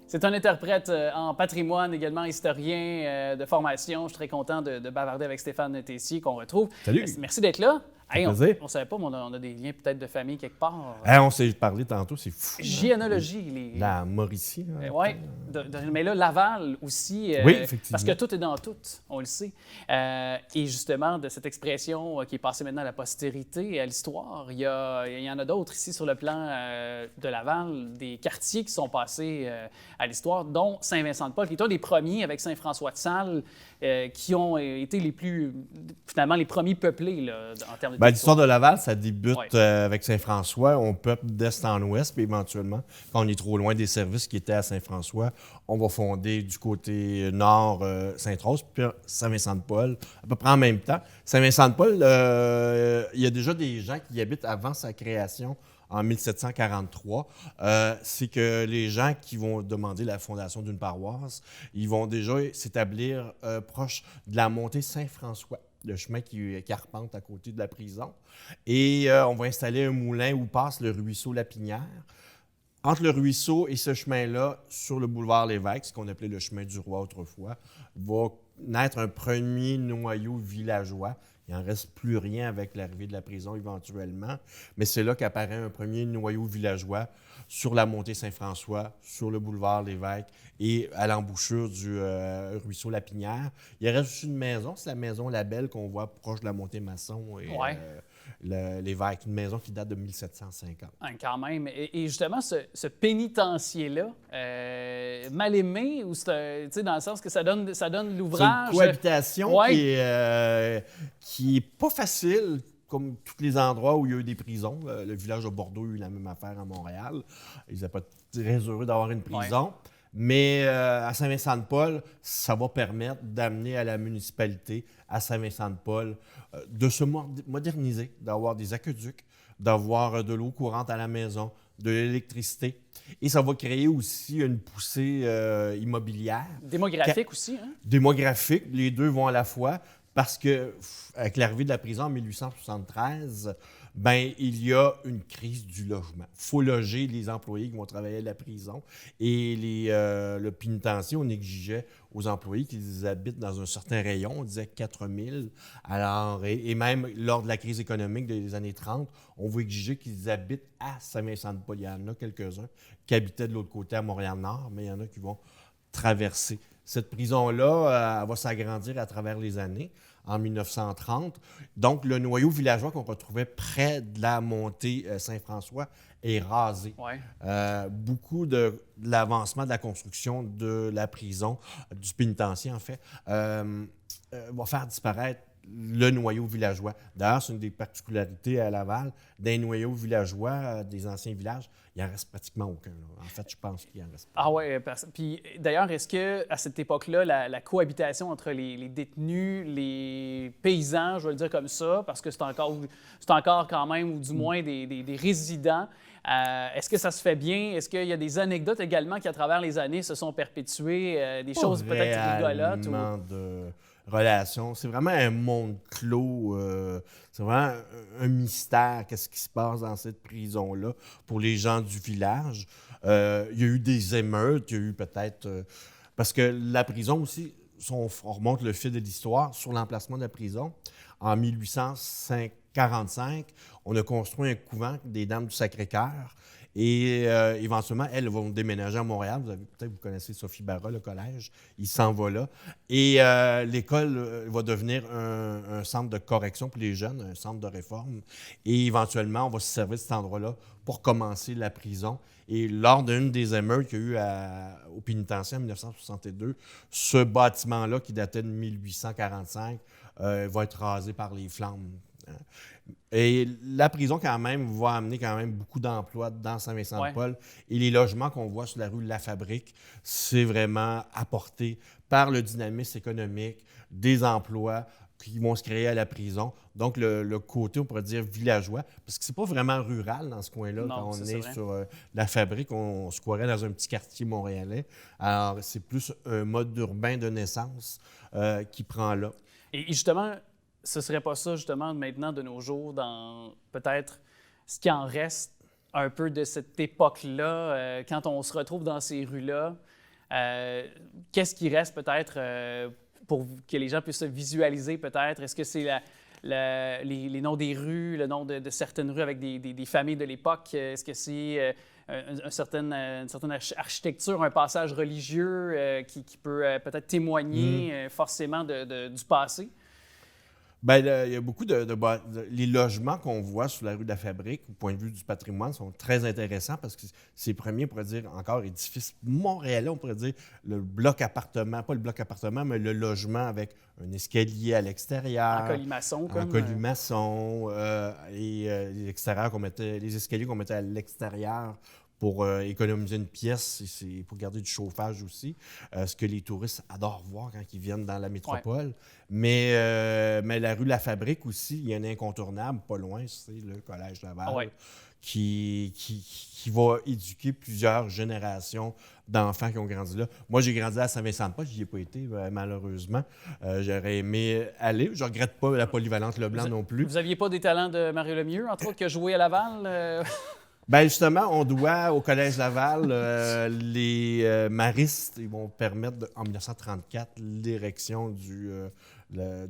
C'est un interprète en patrimoine, également historien de formation. Je suis très content de bavarder avec Stéphane Tessier qu'on retrouve. Salut! Merci d'être là. Hey, on plaisir. ne savait pas, mais on a des liens peut-être de famille quelque part. On s'est parlé tantôt, c'est fou. Géonologie. La Mauricie. Oui, mais là, Laval aussi. Oui, effectivement. Parce que tout est dans tout, on le sait. Et justement, de cette expression qui est passée maintenant à la postérité, à l'histoire, il y en a d'autres ici sur le plan de Laval, des quartiers qui sont passés à l'histoire, dont Saint-Vincent-de-Paul, qui est un des premiers avec Saint-François-de-Sales, qui ont été finalement les premiers peuplés là, en termes de L'histoire de Laval, ça débute Ouais. avec Saint-François. On peuple d'est en ouest, puis éventuellement, quand on est trop loin des services qui étaient à Saint-François, on va fonder du côté nord Sainte-Rose, puis Saint-Vincent-de-Paul, à peu près en même temps. Saint-Vincent-de-Paul, il y a déjà des gens qui y habitent avant sa création en 1743. C'est que les gens qui vont demander la fondation d'une paroisse, ils vont déjà s'établir proche de la montée Saint-François, le chemin qui arpente à côté de la prison. Et on va installer un moulin où passe le ruisseau Lapinière. Entre le ruisseau et ce chemin-là, sur le boulevard Lévesque, ce qu'on appelait le chemin du roi autrefois, va naître un premier noyau villageois. Il n'en reste plus rien avec l'arrivée de la prison éventuellement, mais c'est là qu'apparaît un premier noyau villageois sur la montée Saint-François, sur le boulevard Lévesque et à l'embouchure du ruisseau Lapinière. Il reste aussi une maison, c'est la maison Labelle qu'on voit proche de la montée Masson et Lévesque, une maison qui date de 1750. Quand même. Et justement, ce pénitencier-là, mal aimé, ou c'est dans le sens que ça donne l'ouvrage... C'est une cohabitation qui est pas facile, comme tous les endroits où il y a eu des prisons. Le village de Bordeaux a eu la même affaire à Montréal. Ils n'étaient pas très heureux d'avoir une prison. Ouais. Mais à Saint-Vincent-de-Paul, ça va permettre d'amener à la municipalité, à Saint-Vincent-de-Paul, de se moderniser, d'avoir des aqueducs, d'avoir de l'eau courante à la maison, de l'électricité. Et ça va créer aussi une poussée immobilière. Démographique aussi, hein? Démographique, les deux vont à la fois. Parce que avec l'arrivée de la prison en 1873, il y a une crise du logement. Il faut loger les employés qui vont travailler à la prison. Et le pénitencier, on exigeait aux employés qu'ils habitent dans un certain rayon. On disait 4 000. Alors, et même lors de la crise économique des années 30, on va exiger qu'ils habitent à Saint-Vincent-de-Paul. Il y en a quelques-uns qui habitaient de l'autre côté à Montréal-Nord, mais il y en a qui vont traverser. Cette prison-là, elle va s'agrandir à travers les années, en 1930. Donc, le noyau villageois qu'on retrouvait près de la montée Saint-François est rasé. Ouais. Beaucoup de l'avancement de la construction de la prison, du pénitencier en fait, va faire disparaître le noyau villageois. D'ailleurs, c'est une des particularités à Laval, des noyaux villageois des anciens villages, il n'en reste pratiquement aucun. Là. En fait, je pense qu'il en reste pas. Ah oui, puis d'ailleurs, est-ce qu'à cette époque-là, la cohabitation entre les détenus, les paysans, je vais le dire comme ça, parce que c'est encore quand même, ou du moins des résidents, est-ce que ça se fait bien? Est-ce qu'il y a des anecdotes également qui, à travers les années, se sont perpétuées, des choses peut-être rigolotes? De relations. C'est vraiment un monde clos. C'est vraiment un mystère. Qu'est-ce qui se passe dans cette prison-là pour les gens du village? Il y a eu des émeutes, il y a eu peut-être... parce que la prison aussi, si on remonte le fil de l'histoire, sur l'emplacement de la prison, en 1845, on a construit un couvent des Dames du Sacré-Cœur. Et éventuellement, elles vont déménager à Montréal. Peut-être vous connaissez Sophie Barra, le collège. Il s'en va là. Et l'école va devenir un centre de correction pour les jeunes, un centre de réforme. Et éventuellement, on va se servir de cet endroit-là pour commencer la prison. Et lors d'une des émeutes qu'il y a eu au pénitencier en 1962, ce bâtiment-là, qui datait de 1845, va être rasé par les flammes. Et la prison, quand même, va amener quand même beaucoup d'emplois dans Saint-Vincent-de-Paul. Ouais. Et les logements qu'on voit sur la rue La Fabrique, c'est vraiment apporté par le dynamisme économique, des emplois qui vont se créer à la prison. Donc, le côté, on pourrait dire, villageois, parce que c'est pas vraiment rural dans ce coin-là. Non, quand on est sur La Fabrique, on se croirait dans un petit quartier montréalais. Alors, c'est plus un mode urbain de naissance qui prend là. Et justement, ce serait pas ça, justement, maintenant, de nos jours, dans peut-être ce qui en reste un peu de cette époque-là, quand on se retrouve dans ces rues-là, Qu'est-ce qui reste peut-être pour que les gens puissent se visualiser peut-être? Est-ce que c'est les noms des rues, le nom de certaines rues avec des familles de l'époque? Est-ce que c'est une certaine architecture, un passage religieux qui peut peut-être témoigner forcément du passé? Bien, il y a beaucoup les logements qu'on voit sur la rue de la Fabrique, au point de vue du patrimoine, sont très intéressants parce que c'est les premiers, on pourrait dire, encore édifices montréalais, on pourrait dire, le bloc appartement, pas le bloc appartement, mais le logement avec un escalier à l'extérieur. En colimaçon, comme. En colimaçon, et les escaliers qu'on mettait à l'extérieur pour économiser une pièce, c'est pour garder du chauffage aussi, ce que les touristes adorent voir quand ils viennent dans la métropole. Ouais. Mais la rue La Fabrique aussi, il y a un incontournable, pas loin, c'est le Collège Laval, ouais. qui va éduquer plusieurs générations d'enfants qui ont grandi là. Moi, j'ai grandi à Saint-Vincent-de-Paul, j'y ai pas été, malheureusement. J'aurais aimé aller. Je regrette pas la polyvalente Leblanc non plus. Vous n'aviez pas des talents de Mario Lemieux, entre autres, qui a joué à Laval? Bien, justement, on doit au Collège Laval, les maristes, ils vont permettre, en 1934, l'érection du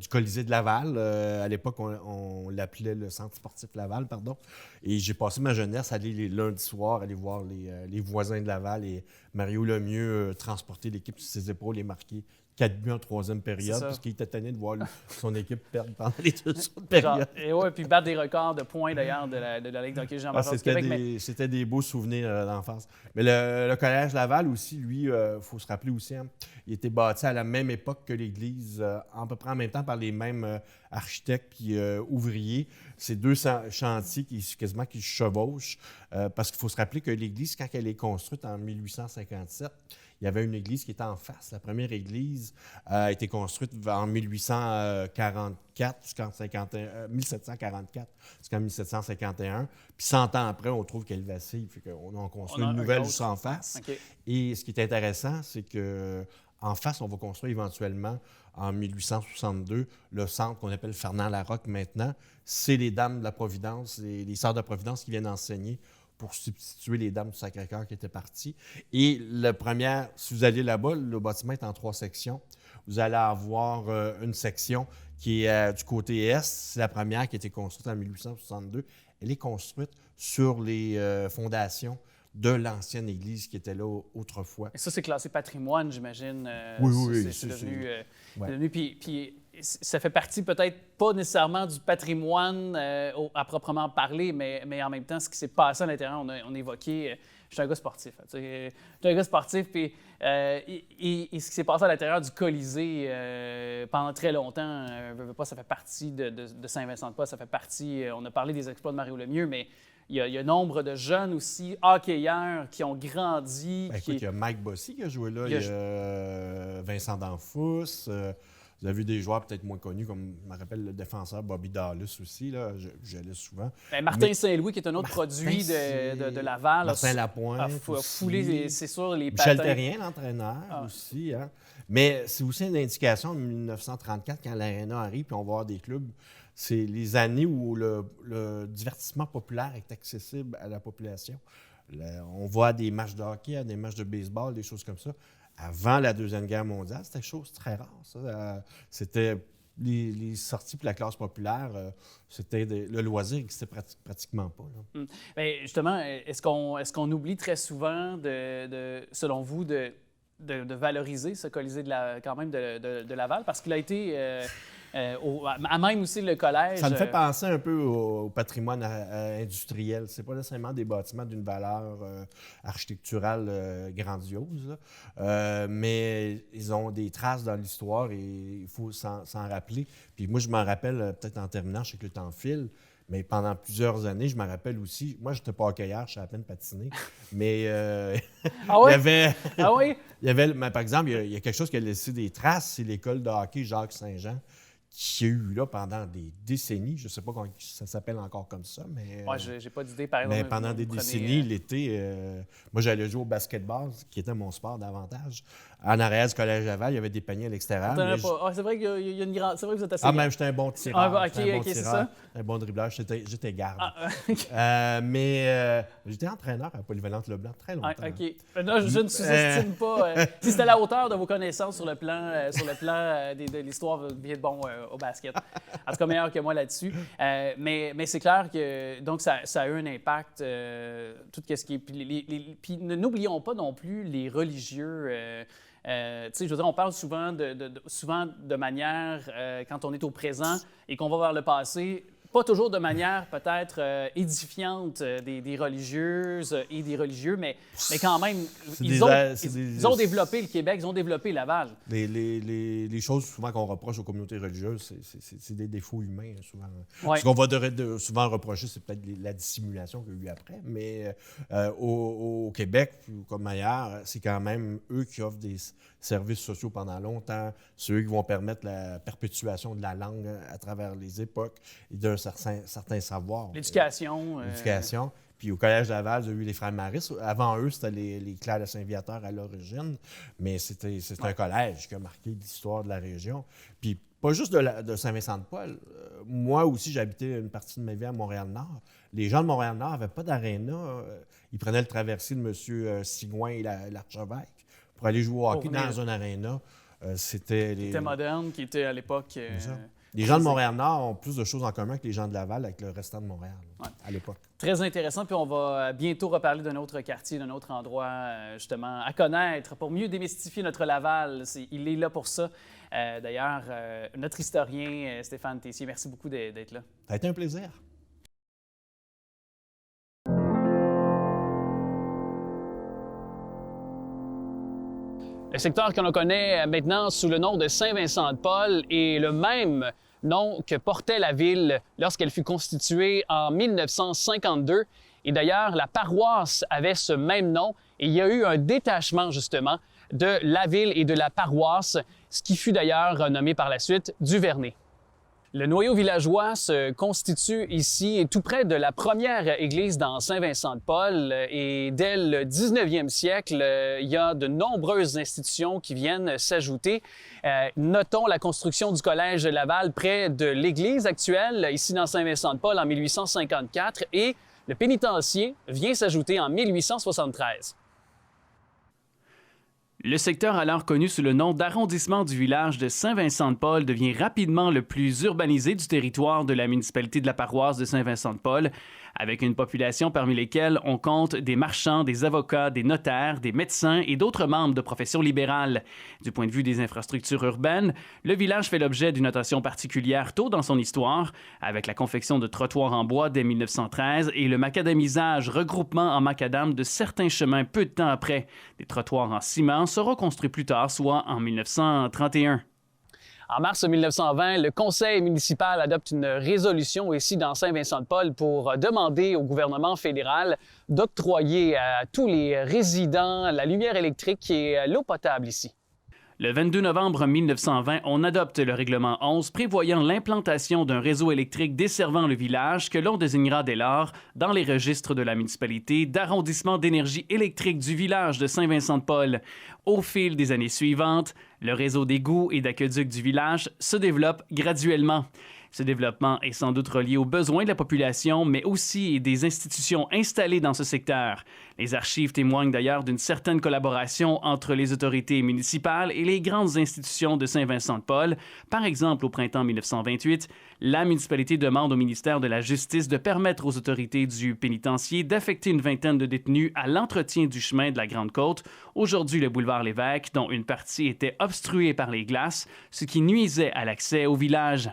Colisée de Laval. À l'époque, on l'appelait le Centre sportif Laval, pardon. Et j'ai passé ma jeunesse à aller les lundis soirs, aller voir les voisins de Laval et Mario Lemieux transporter l'équipe sur ses épaules et marquer 4 buts en troisième période, parce qu'il était tanné de voir son équipe perdre pendant les 2 autres périodes. Et ouais, puis battre des records de points, d'ailleurs, de la Ligue d'hockey Jean-Major du Québec. C'était des beaux souvenirs d'enfance. Mais le Collège Laval aussi, lui, il faut se rappeler aussi, hein, il était bâti à la même époque que l'église, à peu près en même temps par les mêmes architectes puis ouvriers. C'est 2 chantiers qui se chevauchent, parce qu'il faut se rappeler que l'église, quand elle est construite en 1857, il y avait une église qui était en face. La première église a été construite en 1844 jusqu'en 1744 jusqu'en 1751. Puis 100 ans après, on trouve qu'elle vacille. On a construit une nouvelle juste en face. Okay. Et ce qui est intéressant, c'est qu'en face, on va construire éventuellement, en 1862, le centre qu'on appelle Fernand Larocque maintenant. C'est les Dames de la Providence, les Sœurs de Providence qui viennent enseigner pour substituer les Dames du Sacré-Cœur qui étaient parties. Et si vous allez là-bas, le bâtiment est en 3 sections. Vous allez avoir une section qui est du côté est. C'est la première qui a été construite en 1862. Elle est construite sur les fondations de l'ancienne église qui était là autrefois. Et ça, c'est classé patrimoine, j'imagine. Oui. C'est devenu puis ça fait partie peut-être pas nécessairement du patrimoine à proprement parler, mais en même temps, ce qui s'est passé à l'intérieur, on a évoqué... je suis un gars sportif. Je suis un gars sportif, puis et ce qui s'est passé à l'intérieur du Colisée pendant très longtemps, ça fait partie de Saint-Vincent-de-Paul, ça fait partie... on a parlé des exploits de Mario Lemieux, mais il y a nombre de jeunes aussi, hockeyeurs, qui ont grandi. Écoute, il y a Mike Bossy qui a joué là, il y a Vincent Danfous. Vous avez vu des joueurs peut-être moins connus, comme je me rappelle le défenseur Bobby Dallas aussi, là, j'allais souvent. Martin Saint-Louis, qui est un autre produit de Laval. Martin Lapointe. A foulé, c'est sûr, les Michel patins. Terrien, l'entraîneur aussi. Hein. Mais c'est aussi une indication de 1934, quand l'Arena arrive, puis on va avoir des clubs. C'est les années où le divertissement populaire est accessible à la population. On voit des matchs de hockey, des matchs de baseball, des choses comme ça. Avant la Deuxième Guerre mondiale, c'était chose très rare, ça. C'était les sorties pour la classe populaire, c'était le loisir qui n'existait pratiquement pas. Bien, justement, est-ce qu'on oublie très souvent, selon vous, de valoriser ce Colisée quand même de Laval? Parce qu'il a été... à même aussi le collège. Ça me fait penser un peu au patrimoine industriel. C'est pas nécessairement des bâtiments d'une valeur architecturale grandiose, mais ils ont des traces dans l'histoire et il faut s'en rappeler. Puis moi, je m'en rappelle, peut-être en terminant, je sais que le temps file, mais pendant plusieurs années, je me rappelle aussi, moi, je n'étais pas hockeyeur, je savais à peine patiner, mais ah oui? il y avait... Ah oui? Par exemple, il y a quelque chose qui a laissé des traces, c'est l'école de hockey Jacques-Saint-Jean, qui a eu là pendant des décennies. Je ne sais pas comment ça s'appelle encore comme ça, mais... Moi, j'ai pas d'idée, par exemple. Mais pendant des décennies, l'été, moi, j'allais jouer au basketball, qui était mon sport davantage, En arrière du Collège Laval, il y avait des paniers à l'extérieur. C'est vrai qu'il y a une grande... C'est vrai que vous êtes assez... Même j'étais un bon tireur. C'est ça. Un bon dribbleur. J'étais garde. Okay. Mais j'étais entraîneur à Polyvalente Leblanc très longtemps. OK. Non, je ne sous-estime pas. Si c'était à la hauteur de vos connaissances sur le plan de l'histoire, vous deviez être bon au basket. En tout cas, meilleur que moi là-dessus. Mais c'est clair que donc ça a eu un impact, tout ce qui est... Puis n'oublions pas non plus les religieux... je veux dire, on parle souvent de manière, quand on est au présent et qu'on va vers le passé, pas toujours de manière peut-être édifiante des religieuses et des religieux, mais quand même, ils ont développé le Québec, ils ont développé Laval. Les choses souvent qu'on reproche aux communautés religieuses, c'est des défauts humains, souvent. Ouais. Ce qu'on va souvent reprocher, c'est peut-être la dissimulation qu'il y a eu après, mais au Québec, comme ailleurs, c'est quand même eux qui offrent des services sociaux pendant longtemps, c'est eux qui vont permettre la perpétuation de la langue à travers les époques et d'un certain savoir. L'éducation. L'éducation. Puis au Collège Laval, il y a eu les Frères Maristes. Avant eux, c'était les Clercs de Saint-Viateur à l'origine, mais c'était un collège qui a marqué l'histoire de la région. Puis pas juste de Saint-Vincent-de-Paul. Moi aussi, j'habitais une partie de ma vie à Montréal-Nord. Les gens de Montréal-Nord n'avaient pas d'aréna. Ils prenaient le traversier de M. Sigouin et l'archevêque pour aller jouer au hockey dans un aréna. C'était moderne, qui était à l'époque... Les gens de Montréal-Nord ont plus de choses en commun que les gens de Laval avec le restant de Montréal à l'époque. Très intéressant. Puis on va bientôt reparler d'un autre quartier, d'un autre endroit, justement, à connaître pour mieux démystifier notre Laval. Il est là pour ça. D'ailleurs, notre historien, Stéphane Tessier, merci beaucoup d'être là. Ça a été un plaisir. Le secteur que l'on connaît maintenant sous le nom de Saint-Vincent-de-Paul est le même nom que portait la ville lorsqu'elle fut constituée en 1952. Et d'ailleurs, la paroisse avait ce même nom et il y a eu un détachement justement de la ville et de la paroisse, ce qui fut d'ailleurs nommé par la suite Duvernay. Le noyau villageois se constitue ici, tout près de la première église dans Saint-Vincent-de-Paul. Et dès le 19e siècle, il y a de nombreuses institutions qui viennent s'ajouter. Notons la construction du Collège de Laval près de l'église actuelle, ici dans Saint-Vincent-de-Paul en 1854. Et le pénitencier vient s'ajouter en 1873. Le secteur alors connu sous le nom d'arrondissement du village de Saint-Vincent-de-Paul devient rapidement le plus urbanisé du territoire de la municipalité de la paroisse de Saint-Vincent-de-Paul, avec une population parmi lesquelles on compte des marchands, des avocats, des notaires, des médecins et d'autres membres de professions libérales. Du point de vue des infrastructures urbaines, le village fait l'objet d'une attention particulière tôt dans son histoire, avec la confection de trottoirs en bois dès 1913 et le macadamisage, regroupement en macadam de certains chemins peu de temps après. Des trottoirs en ciment seront construits plus tard, soit en 1931. En mars 1920, le conseil municipal adopte une résolution ici dans Saint-Vincent-de-Paul pour demander au gouvernement fédéral d'octroyer à tous les résidents la lumière électrique et l'eau potable ici. Le 22 novembre 1920, on adopte le règlement 11 prévoyant l'implantation d'un réseau électrique desservant le village que l'on désignera dès lors, dans les registres de la municipalité, d'arrondissement d'énergie électrique du village de Saint-Vincent-de-Paul. Au fil des années suivantes, le réseau d'égouts et d'aqueducs du village se développe graduellement. Ce développement est sans doute relié aux besoins de la population, mais aussi des institutions installées dans ce secteur. Les archives témoignent d'ailleurs d'une certaine collaboration entre les autorités municipales et les grandes institutions de Saint-Vincent-de-Paul. Par exemple, au printemps 1928, la municipalité demande au ministère de la Justice de permettre aux autorités du pénitencier d'affecter une vingtaine de détenus à l'entretien du chemin de la Grande-Côte, aujourd'hui le boulevard Lévesque, dont une partie était obstruée par les glaces, ce qui nuisait à l'accès au village.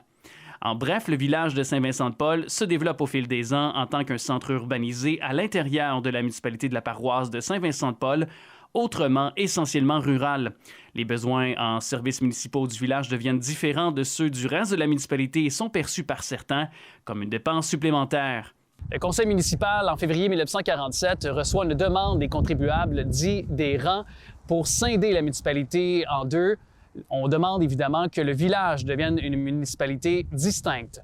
En bref, le village de Saint-Vincent-de-Paul se développe au fil des ans en tant qu'un centre urbanisé à l'intérieur de la municipalité de la paroisse de Saint-Vincent-de-Paul, autrement essentiellement rural. Les besoins en services municipaux du village deviennent différents de ceux du reste de la municipalité et sont perçus par certains comme une dépense supplémentaire. Le conseil municipal, en février 1947, reçoit une demande des contribuables, dit des rangs, pour scinder la municipalité en deux. On demande évidemment que le village devienne une municipalité distincte.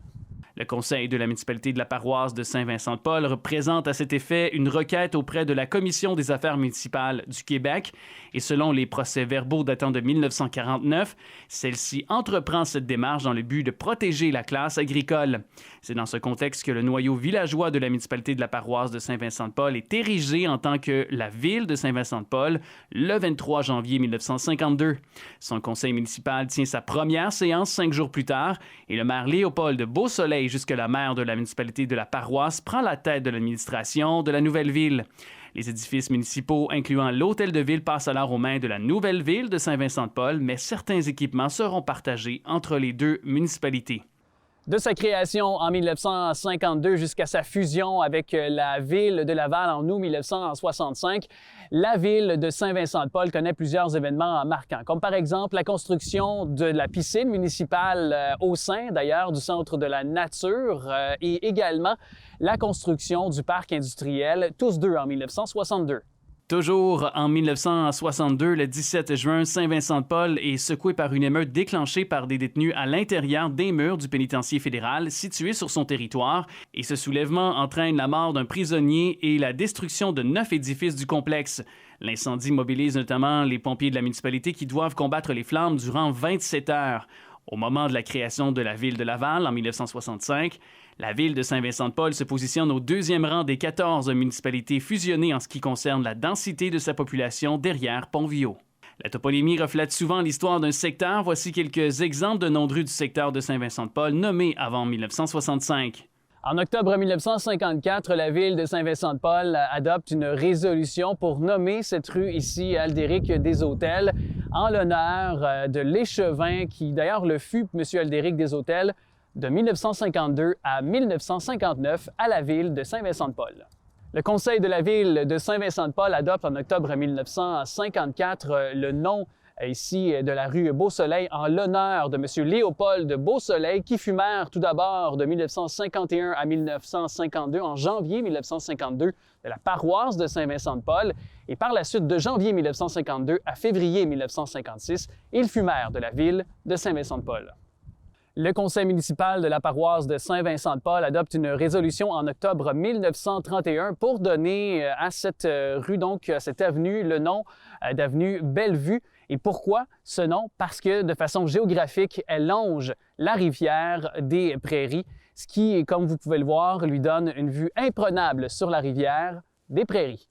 Le conseil de la municipalité de la paroisse de Saint-Vincent-de-Paul représente à cet effet une requête auprès de la Commission des affaires municipales du Québec et selon les procès-verbaux datant de 1949, celle-ci entreprend cette démarche dans le but de protéger la classe agricole. C'est dans ce contexte que le noyau villageois de la municipalité de la paroisse de Saint-Vincent-de-Paul est érigé en tant que la ville de Saint-Vincent-de-Paul le 23 janvier 1952. Son conseil municipal tient sa première séance 5 jours plus tard et le maire Léopold de Beausoleil, jusque la maire de la municipalité de la paroisse, prend la tête de l'administration de la nouvelle ville. Les édifices municipaux, incluant l'hôtel de ville, passent alors aux mains de la nouvelle ville de Saint-Vincent-de-Paul, mais certains équipements seront partagés entre les deux municipalités. De sa création en 1952 jusqu'à sa fusion avec la ville de Laval en août 1965, la ville de Saint-Vincent-de-Paul connaît plusieurs événements marquants, comme par exemple la construction de la piscine municipale au sein d'ailleurs du Centre de la nature et également la construction du parc industriel, tous deux en 1962. Toujours en 1962, le 17 juin, Saint-Vincent-de-Paul est secoué par une émeute déclenchée par des détenus à l'intérieur des murs du pénitencier fédéral situé sur son territoire, et ce soulèvement entraîne la mort d'un prisonnier et la destruction de 9 édifices du complexe. L'incendie mobilise notamment les pompiers de la municipalité qui doivent combattre les flammes durant 27 heures. Au moment de la création de la ville de Laval en 1965, la ville de Saint-Vincent-de-Paul se positionne au 2e rang des 14 municipalités fusionnées en ce qui concerne la densité de sa population derrière Pont-Viaud. La toponymie reflète souvent l'histoire d'un secteur. Voici quelques exemples de noms de rues du secteur de Saint-Vincent-de-Paul nommés avant 1965. En octobre 1954, la ville de Saint-Vincent-de-Paul adopte une résolution pour nommer cette rue ici, Aldéric Deshôtels, en l'honneur de l'échevin qui d'ailleurs le fut, M. Aldéric Deshôtels, de 1952 à 1959 à la ville de Saint-Vincent-de-Paul. Le conseil de la ville de Saint-Vincent-de-Paul adopte en octobre 1954 le nom ici de la rue Beausoleil en l'honneur de M. Léopold de Beausoleil, qui fut maire tout d'abord de 1951 à 1952, en janvier 1952, de la paroisse de Saint-Vincent-de-Paul, et par la suite de janvier 1952 à février 1956, il fut maire de la ville de Saint-Vincent-de-Paul. Le conseil municipal de la paroisse de Saint-Vincent-de-Paul adopte une résolution en octobre 1931 pour donner à cette rue, donc à cette avenue, le nom d'avenue Bellevue. Et pourquoi ce nom? Parce que de façon géographique, elle longe la rivière des Prairies, ce qui, comme vous pouvez le voir, lui donne une vue imprenable sur la rivière des Prairies.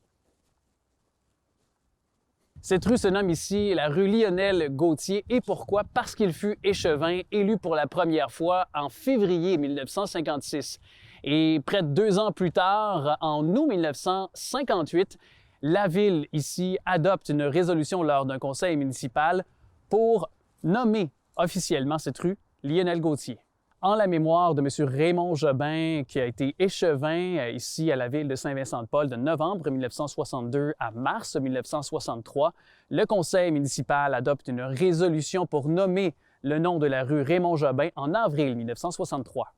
Cette rue se nomme ici la rue Lionel-Gauthier. Et pourquoi? Parce qu'il fut échevin, élu pour la première fois en février 1956. Et près de 2 ans plus tard, en août 1958, la ville ici adopte une résolution lors d'un conseil municipal pour nommer officiellement cette rue Lionel-Gauthier. En la mémoire de M. Raymond Jobin, qui a été échevin ici à la ville de Saint-Vincent-de-Paul de novembre 1962 à mars 1963, le conseil municipal adopte une résolution pour nommer le nom de la rue Raymond Jobin en avril 1963.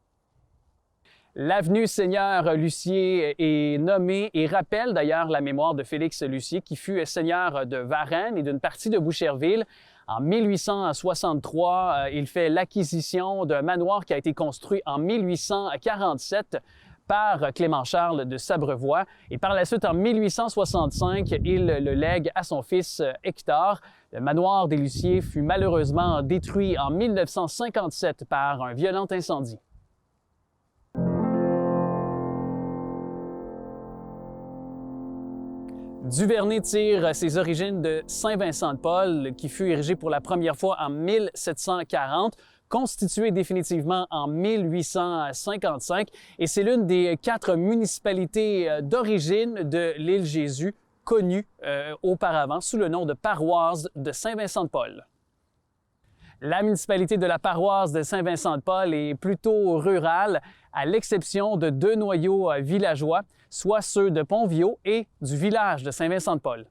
L'avenue Seigneur Lucier est nommée et rappelle d'ailleurs la mémoire de Félix Lucier, qui fut seigneur de Varennes et d'une partie de Boucherville. En 1863, il fait l'acquisition d'un manoir qui a été construit en 1847 par Clément-Charles de Sabrevois. Et par la suite, en 1865, il le lègue à son fils Hector. Le manoir des Luciers fut malheureusement détruit en 1957 par un violent incendie. Duvernay tire ses origines de Saint-Vincent-de-Paul, qui fut érigé pour la première fois en 1740, constitué définitivement en 1855, et c'est l'une des 4 municipalités d'origine de l'île Jésus, connue auparavant sous le nom de paroisse de Saint-Vincent-de-Paul. La municipalité de la paroisse de Saint-Vincent-de-Paul est plutôt rurale, à l'exception de 2 noyaux villageois, soit ceux de Pont-Viaud et du village de Saint-Vincent-de-Paul.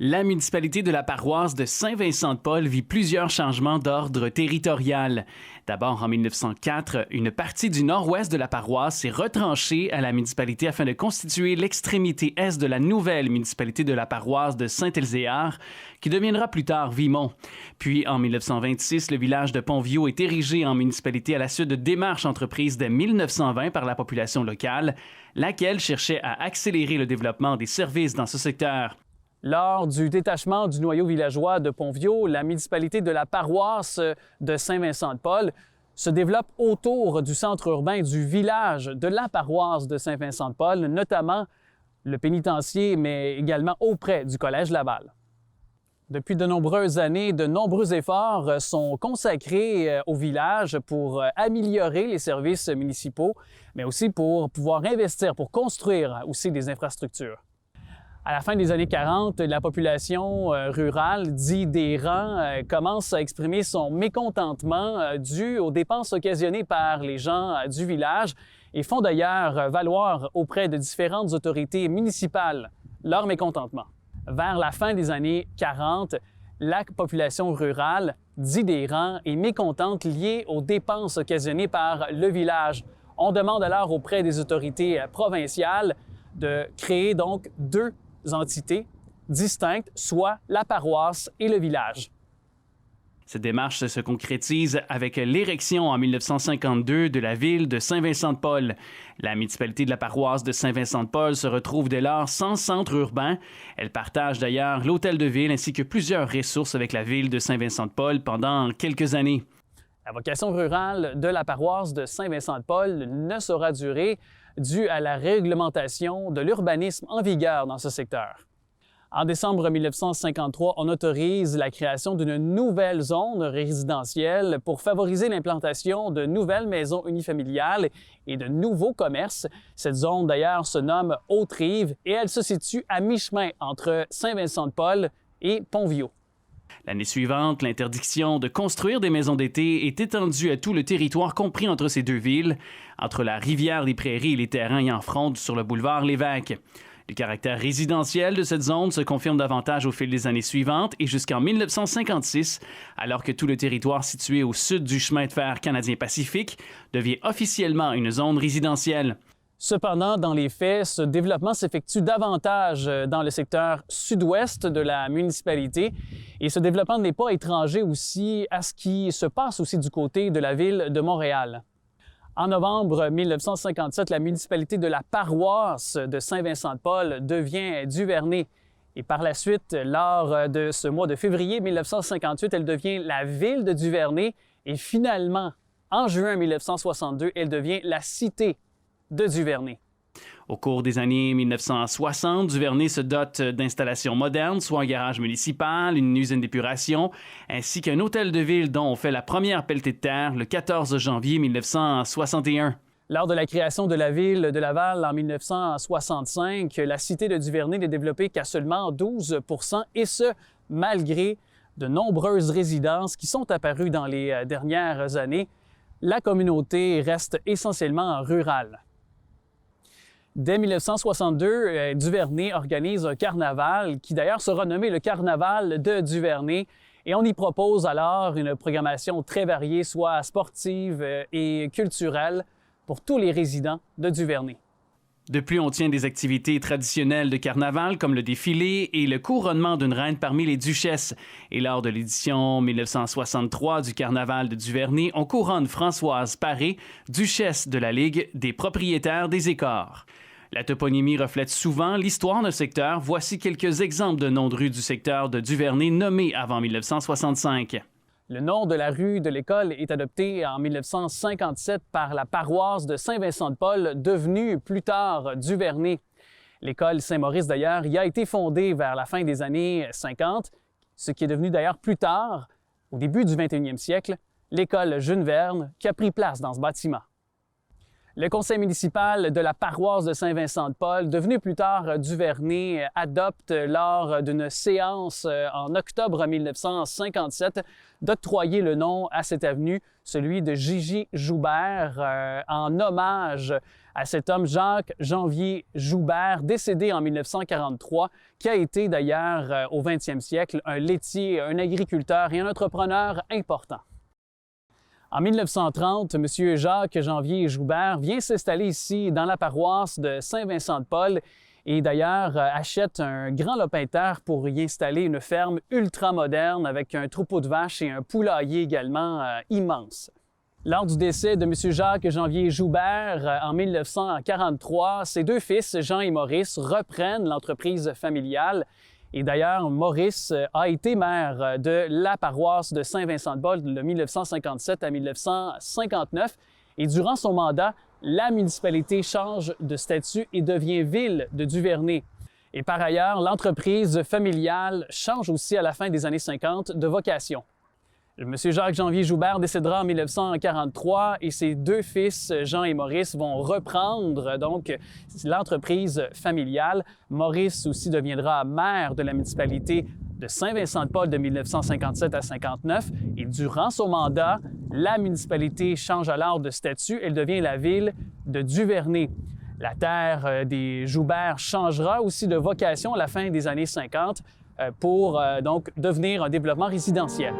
La municipalité de la paroisse de Saint-Vincent-de-Paul vit plusieurs changements d'ordre territorial. D'abord, en 1904, une partie du nord-ouest de la paroisse s'est retranchée à la municipalité afin de constituer l'extrémité est de la nouvelle municipalité de la paroisse de Saint-Elzéar, qui deviendra plus tard Vimont. Puis, en 1926, le village de Pont-Viau est érigé en municipalité à la suite de démarches entreprises dès 1920 par la population locale, laquelle cherchait à accélérer le développement des services dans ce secteur. Lors du détachement du noyau villageois de Pont-Viau, la municipalité de la paroisse de Saint-Vincent-de-Paul se développe autour du centre urbain du village de la paroisse de Saint-Vincent-de-Paul, notamment le pénitencier, mais également auprès du Collège Laval. Depuis de nombreuses années, de nombreux efforts sont consacrés au village pour améliorer les services municipaux, mais aussi pour pouvoir investir, pour construire aussi des infrastructures. À la fin des années 40, la population rurale, dit des rangs, commence à exprimer son mécontentement dû aux dépenses occasionnées par les gens du village et font d'ailleurs valoir auprès de différentes autorités municipales leur mécontentement. Vers la fin des années 40, la population rurale, dit des rangs, est mécontente liée aux dépenses occasionnées par le village. On demande alors auprès des autorités provinciales de créer donc deux entités distinctes, soit la paroisse et le village. Cette démarche se concrétise avec l'érection en 1952 de la ville de Saint-Vincent-de-Paul. La municipalité de la paroisse de Saint-Vincent-de-Paul se retrouve dès lors sans centre urbain. Elle partage d'ailleurs l'hôtel de ville ainsi que plusieurs ressources avec la ville de Saint-Vincent-de-Paul pendant quelques années. La vocation rurale de la paroisse de Saint-Vincent-de-Paul ne saura durer dû à la réglementation de l'urbanisme en vigueur dans ce secteur. En décembre 1953, on autorise la création d'une nouvelle zone résidentielle pour favoriser l'implantation de nouvelles maisons unifamiliales et de nouveaux commerces. Cette zone, d'ailleurs, se nomme Haute-Rive et elle se situe à mi-chemin entre Saint-Vincent-de-Paul et Pont-Viau. L'année suivante, l'interdiction de construire des maisons d'été est étendue à tout le territoire compris entre ces deux villes, entre la rivière des Prairies et les terrains y en fronde sur le boulevard Lévesque. Le caractère résidentiel de cette zone se confirme davantage au fil des années suivantes et jusqu'en 1956, alors que tout le territoire situé au sud du chemin de fer canadien-Pacifique devient officiellement une zone résidentielle. Cependant, dans les faits, ce développement s'effectue davantage dans le secteur sud-ouest de la municipalité et ce développement n'est pas étranger aussi à ce qui se passe aussi du côté de la ville de Montréal. En novembre 1957, la municipalité de la paroisse de Saint-Vincent-de-Paul devient Duvernay. Et par la suite, lors de ce mois de février 1958, elle devient la ville de Duvernay et finalement, en juin 1962, elle devient la cité de Duvernay. Au cours des années 1960, Duvernay se dote d'installations modernes, soit un garage municipal, une usine d'épuration, ainsi qu'un hôtel de ville dont on fait la première pelletée de terre le 14 janvier 1961. Lors de la création de la ville de Laval en 1965, la cité de Duvernay n'est développée qu'à seulement 12 %, et ce, malgré de nombreuses résidences qui sont apparues dans les dernières années. La communauté reste essentiellement rurale. Dès 1962, Duvernay organise un carnaval qui d'ailleurs sera nommé le Carnaval de Duvernay et on y propose alors une programmation très variée, soit sportive et culturelle pour tous les résidents de Duvernay. De plus, on tient des activités traditionnelles de carnaval comme le défilé et le couronnement d'une reine parmi les duchesses. Et lors de l'édition 1963 du Carnaval de Duvernay, on couronne Françoise Paré, duchesse de la Ligue des propriétaires des Écorres. La toponymie reflète souvent l'histoire d'un secteur. Voici quelques exemples de noms de rues du secteur de Duvernay nommés avant 1965. Le nom de la rue de l'École est adopté en 1957 par la paroisse de Saint-Vincent-de-Paul, devenue plus tard Duvernay. L'École Saint-Maurice, d'ailleurs, y a été fondée vers la fin des années 50, ce qui est devenu d'ailleurs plus tard, au début du 21e siècle, l'École Jules Verne, qui a pris place dans ce bâtiment. Le conseil municipal de la paroisse de Saint-Vincent-de-Paul, devenu plus tard Duvernay, adopte lors d'une séance en octobre 1957 d'octroyer le nom à cette avenue, celui de Gigi Joubert, en hommage à cet homme Jacques Janvier Joubert, décédé en 1943, qui a été d'ailleurs au 20e siècle un laitier, un agriculteur et un entrepreneur important. En 1930, M. Jacques Janvier Joubert vient s'installer ici dans la paroisse de Saint-Vincent-de-Paul et d'ailleurs achète un grand lopin de terre pour y installer une ferme ultra-moderne avec un troupeau de vaches et un poulailler également immense. Lors du décès de M. Jacques Janvier Joubert en 1943, ses deux fils, Jean et Maurice, reprennent l'entreprise familiale. Et d'ailleurs, Maurice a été maire de la paroisse de Saint-Vincent-de-Paul de 1957 à 1959. Et durant son mandat, la municipalité change de statut et devient ville de Duvernay. Et par ailleurs, l'entreprise familiale change aussi à la fin des années 50 de vocation. M. Jacques Janvier Joubert décédera en 1943 et ses deux fils, Jean et Maurice, vont reprendre donc l'entreprise familiale. Maurice aussi deviendra maire de la municipalité de Saint-Vincent-de-Paul de 1957 à 1959 et durant son mandat, la municipalité change alors de statut. Elle devient la ville de Duvernay. La terre des Joubert changera aussi de vocation à la fin des années 50 pour donc devenir un développement résidentiel.